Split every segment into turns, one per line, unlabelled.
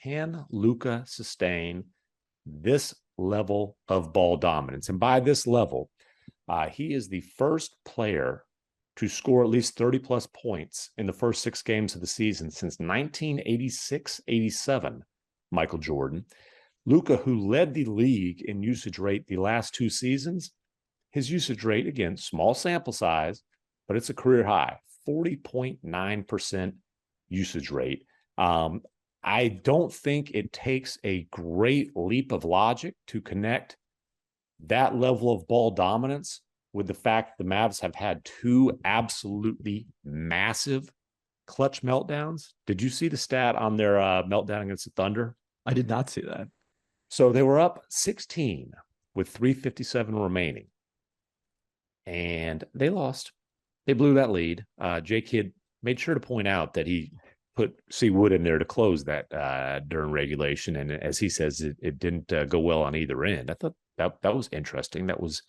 can Luka sustain this level of ball dominance? And by this level, he is the first player to score at least 30-plus points in the first 6 games of the season since 1986-87, Michael Jordan. Luka, who led the league in usage rate the last 2 seasons, his usage rate, again, small sample size, but it's a career high, 40.9% usage rate. I don't think it takes a great leap of logic to connect that level of ball dominance with the fact the Mavs have had 2 absolutely massive clutch meltdowns. Did you see the stat on their meltdown against the Thunder?
I did not see that.
So they were up 16 with 3:57 remaining, and they lost. They blew that lead. Jay Kidd made sure to point out that he put C. Wood in there to close that during regulation, and as he says, it didn't go well on either end. I thought that was interesting. That was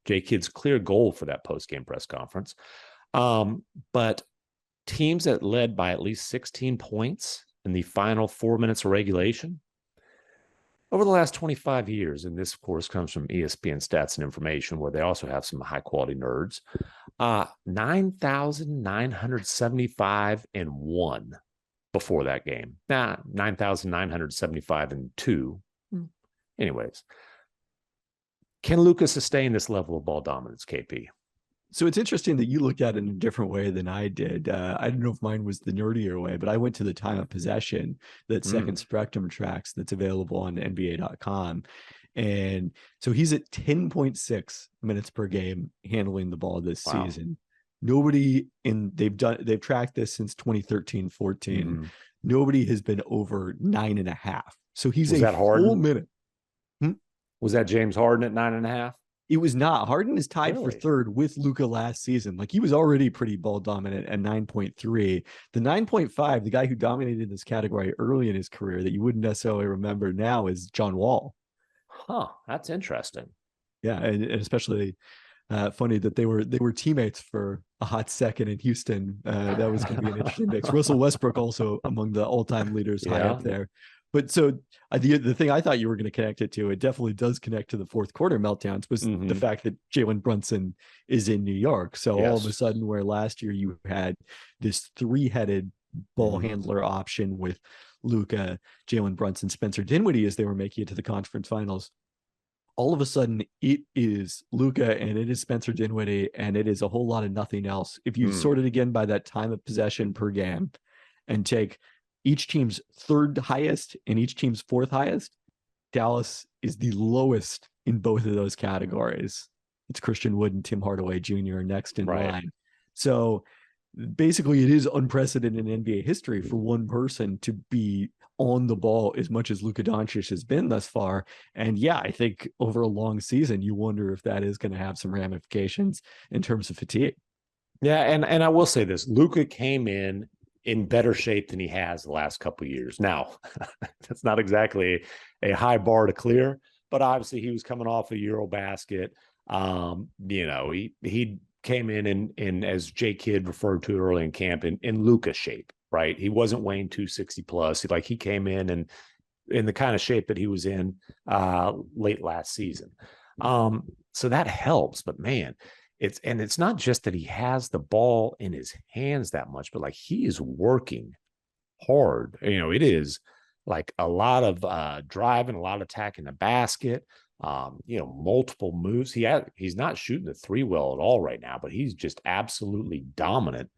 Jay Kidd's clear goal for that post-game press conference. But teams that led by at least 16 points in the final 4 minutes of regulation, over the last 25 years, and this, of course, comes from ESPN Stats and Information, where they also have some high-quality nerds, 9,975-1 before that game. 9,975-2. Anyways, can Luka sustain this level of ball dominance, KP?
So it's interesting that you looked at it in a different way than I did. I don't know if mine was the nerdier way, but I went to the time of possession that Second Spectrum tracks that's available on NBA.com. And so he's at 10.6 minutes per game handling the ball this season. They've tracked this since 2013-14. Nobody has been over 9.5. So he's a full minute.
Was that James Harden at 9.5?
It was not. Harden is tied for third with Luka last season. Like, he was already pretty ball dominant at 9.3. The 9.5, the guy who dominated this category early in his career that you wouldn't necessarily remember now, is John Wall.
Huh, that's interesting.
Yeah, and especially funny that they were teammates for a hot second in Houston. That was going to be an interesting mix. Russell Westbrook also among the all-time leaders high up there. But so the thing I thought you were going to connect it to, it definitely does connect to the fourth quarter meltdowns, was the fact that Jalen Brunson is in New York. So all of a sudden, where last year you had this 3-headed ball handler option with Luka, Jalen Brunson, Spencer Dinwiddie as they were making it to the conference finals, all of a sudden it is Luka and it is Spencer Dinwiddie and it is a whole lot of nothing else. If you sort it again by that time of possession per game and take each team's 3rd highest and each team's 4th highest, Dallas is the lowest in both of those categories. It's Christian Wood and Tim Hardaway Jr. next in line. So basically it is unprecedented in NBA history for one person to be on the ball as much as Luka Doncic has been thus far. And yeah, I think over a long season, you wonder if that is going to have some ramifications in terms of fatigue.
Yeah, and I will say this, Luka came in better shape than he has the last couple of years. Now, that's not exactly a high bar to clear, but obviously he was coming off a Eurobasket. He came in as Jay Kidd referred to early in camp in Luka shape, right? He wasn't weighing 260 plus. He came in the kind of shape that he was in late last season. So that helps, but man, it's not just that he has the ball in his hands that much, but he is working hard. It is like a lot of driving, a lot of attacking the basket, multiple moves. He's not shooting the 3 well at all right now, but he's just absolutely dominant